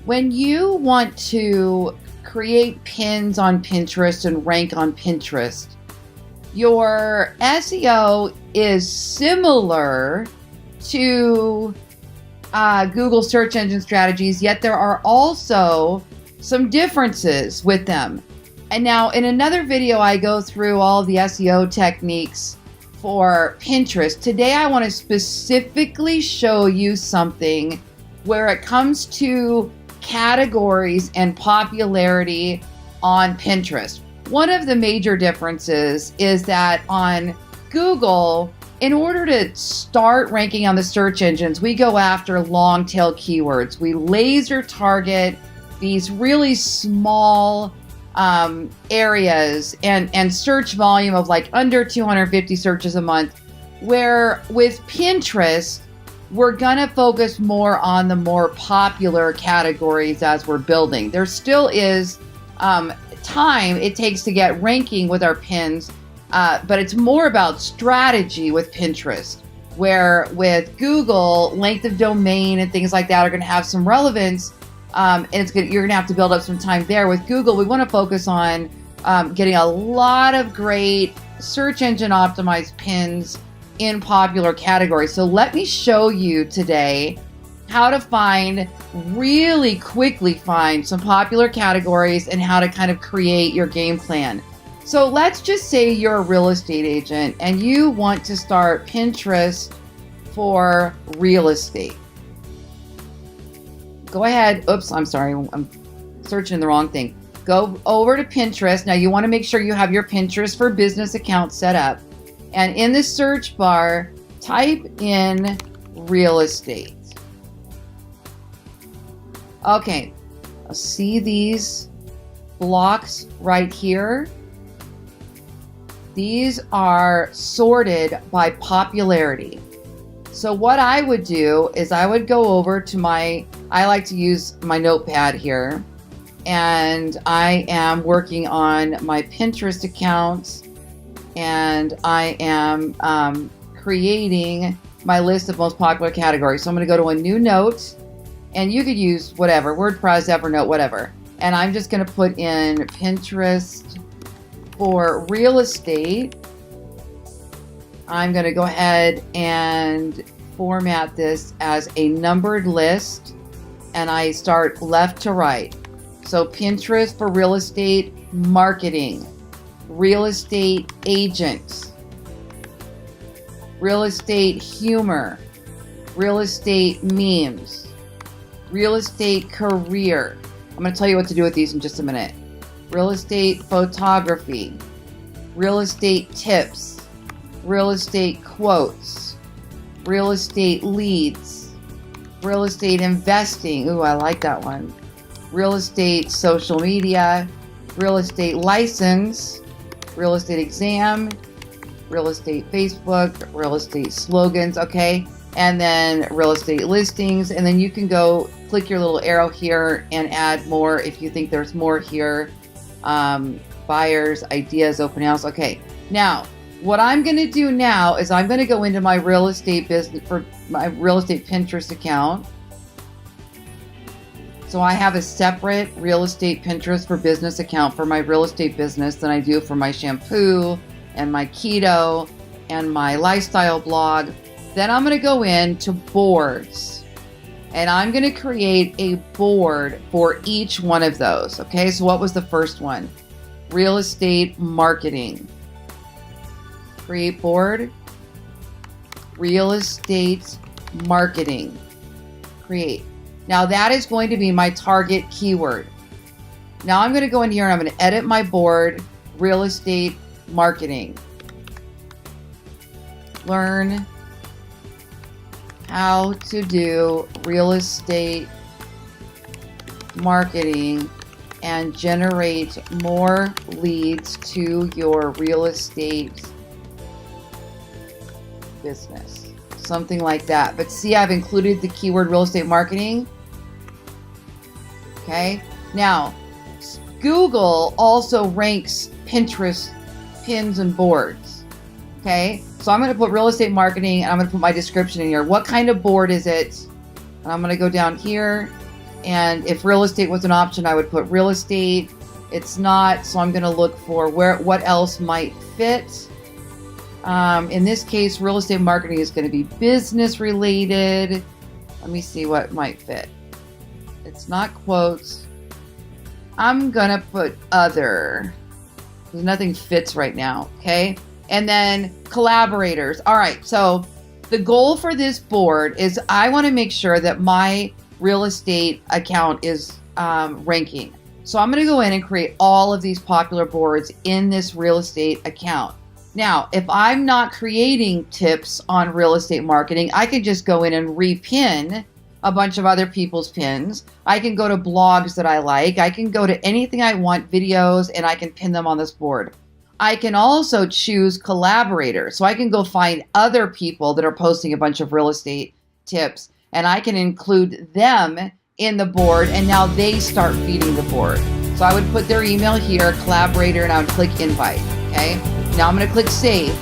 When you want to create pins on Pinterest and rank on Pinterest, your SEO is similar to Google search engine strategies, yet there are also some differences with them. And now in another video, I go through all the SEO techniques for Pinterest. Today, I want to specifically show you something where it comes to categories and popularity on Pinterest. One of the major differences is that on Google, in order to start ranking on the search engines, we go after long tail keywords. We laser target these really small areas and search volume of like under 250 searches a month, where with Pinterest, we're gonna focus more on the more popular categories as we're building. There still is time it takes to get ranking with our pins, but it's more about strategy with Pinterest, where with Google, length of domain and things like that are gonna have some relevance, and you're gonna have to build up some time there. With Google, we wanna focus on getting a lot of great search engine optimized pins in popular categories. So let me show you today how to really quickly find some popular categories and how to kind of create your game plan. So let's just say you're a real estate agent and you want to start Pinterest for real estate. Go ahead. Oops, I'm sorry. I'm searching the wrong thing. Go over to Pinterest. Now you want to make sure you have your Pinterest for business account set up. And in the search bar, type in real estate. Okay, see these blocks right here? These are sorted by popularity. So what I would do is I would go over to I like to use my notepad here, and I am working on my Pinterest account, and I am creating my list of most popular categories. So I'm going to go to a new note, and you could use whatever, WordPress, Evernote, whatever. And I'm just going to put in Pinterest for real estate. I'm going to go ahead and format this as a numbered list, and I start left to right. So Pinterest for real estate marketing, real estate agents, real estate humor, real estate memes, real estate career. I'm going to tell you what to do with these in just a minute. Real estate photography, real estate tips, real estate quotes, real estate leads, real estate investing. Ooh, I like that one. Real estate social media, real estate license, real estate exam, real estate Facebook, real estate slogans, okay? And then real estate listings. And then you can go click your little arrow here and add more if you think there's more here. Buyers, ideas, open house. Okay. Now, what I'm going to do now is I'm going to go into my real estate business for my real estate Pinterest account. So I have a separate real estate Pinterest for business account for my real estate business than I do for my shampoo and my keto and my lifestyle blog. Then I'm going to go into boards, and I'm going to create a board for each one of those. Okay, so what was the first one? Real estate marketing. Create board. Real estate marketing. Create. Now that is going to be my target keyword. Now I'm going to go in here and I'm going to edit my board, real estate marketing. Learn how to do real estate marketing and generate more leads to your real estate business. Something like that. But see, I've included the keyword real estate marketing. Okay. Now, Google also ranks Pinterest pins and boards. Okay. So I'm going to put real estate marketing, and I'm going to put my description in here. What kind of board is it? And I'm going to go down here And if real estate was an option, I would put real estate. It's not, so I'm going to look for what else might fit. In this case, real estate marketing is going to be business related. Let me see what might fit. It's not quotes. I'm going to put other, because nothing fits right now, okay? And then collaborators. All right, so the goal for this board is I want to make sure that my real estate account is ranking. So I'm going to go in and create all of these popular boards in this real estate account. Now, if I'm not creating tips on real estate marketing, I can just go in and repin a bunch of other people's pins. I can go to blogs that I like. I can go to anything I want, videos, and I can pin them on this board. I can also choose collaborators. So I can go find other people that are posting a bunch of real estate tips, and I can include them in the board, and now they start feeding the board. So I would put their email here, collaborator, and I would click invite, okay? Now I'm gonna click save.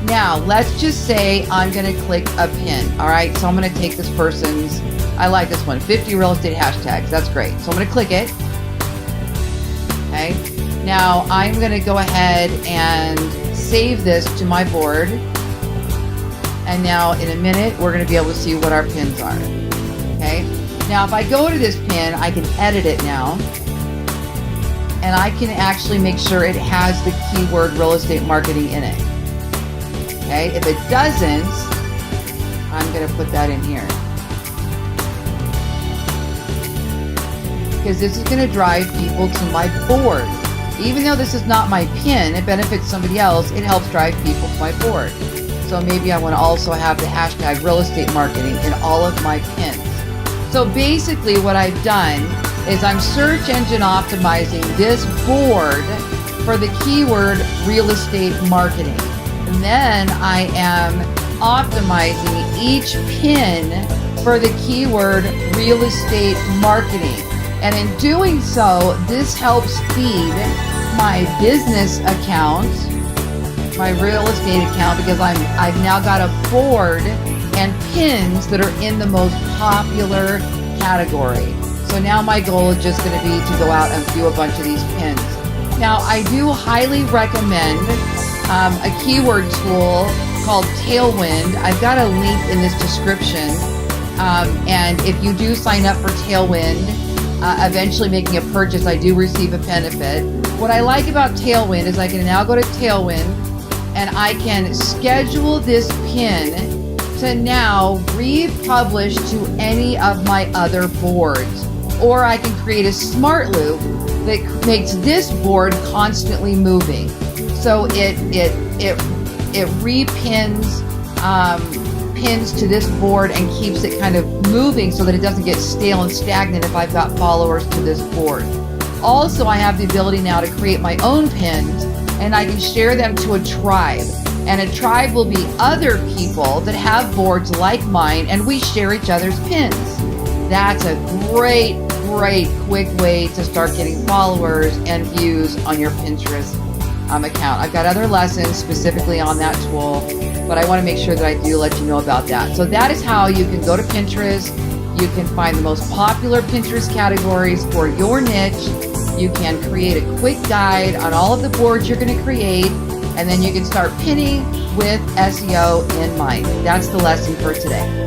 Now let's just say I'm gonna click a pin, all right? So I'm gonna take this person's, I like this one, 50 real estate hashtags, that's great. So I'm gonna click it, okay? Now I'm gonna go ahead and save this to my board. And now in a minute, we're gonna be able to see what our pins are, okay? Now if I go to this pin, I can edit it now. And I can actually make sure it has the keyword real estate marketing in it. Okay, if it doesn't, I'm going to put that in here. Because this is going to drive people to my board. Even though this is not my pin, it benefits somebody else, it helps drive people to my board. So maybe I want to also have the hashtag real estate marketing in all of my pins. So basically what I've done is I'm search engine optimizing this board for the keyword real estate marketing. And then I am optimizing each pin for the keyword real estate marketing. And in doing so, this helps feed my business account, my real estate account, because I've now got a board and pins that are in the most popular category. So now my goal is just going to be to go out and do a bunch of these pins. Now I do highly recommend a keyword tool called Tailwind. I've got a link in this description. And if you do sign up for Tailwind, eventually making a purchase, I do receive a benefit. What I like about Tailwind is I can now go to Tailwind and I can schedule this pin to now republish to any of my other boards. Or I can create a smart loop that makes this board constantly moving. So it repins pins to this board and keeps it kind of moving so that it doesn't get stale and stagnant if I've got followers to this board. Also, I have the ability now to create my own pins, and I can share them to a tribe. And a tribe will be other people that have boards like mine, and we share each other's pins. That's a great, quick way to start getting followers and views on your Pinterest account. I've got other lessons specifically on that tool, but I want to make sure that I do let you know about that. So that is how you can go to Pinterest. You can find the most popular Pinterest categories for your niche. You can create a quick guide on all of the boards you're going to create, and then you can start pinning with SEO in mind. That's the lesson for today.